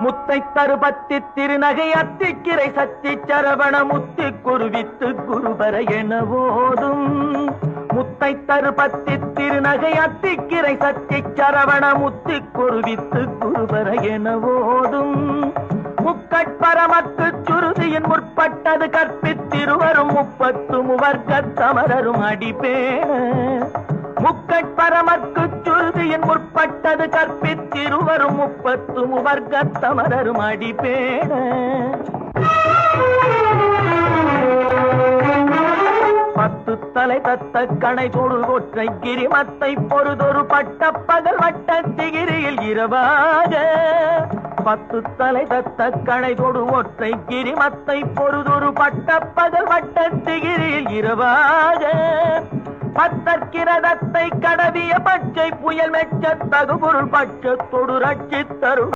முத்தை தருபத்தி திருநகை அத்திக்கிரை சத்தி சரவண முத்தி குருவித்து குருபர என ஓதும். முத்தை தருபத்தி திருநகை அத்திக்கிரை சத்தி சரவண முத்தி குருவித்து குருபர என ஓதும். முக்கட்பரமக்கு சுருதியின் முற்பட்டது கற்பித்திருவரும் 30 முவர்க்கத்தமரரும் அடிப்பேன. முக்கட்பரமற்கு சுருதியின் முற்பட்டது கற்பித்திருவரும் 30 முவர்க்கத்தமரரும் அடிப்பேன. பத்து தலை தத்த கணை தொடு ஒற்றை கிரிமத்தை பொறுதொரு பட்ட பகல் வட்ட திகிரியில் இரவாக. 10 தலை தத்த கணை தொடு ஒற்றை கிரிமத்தை பொறுதொரு பட்ட பகல் வட்ட திகிரியில் இரவாக. பத்தற்கிரதத்தை கடவிய பச்சை புயல் மெச்ச தகுபொருள் பட்சத்தொடு ரட்சித்தரும்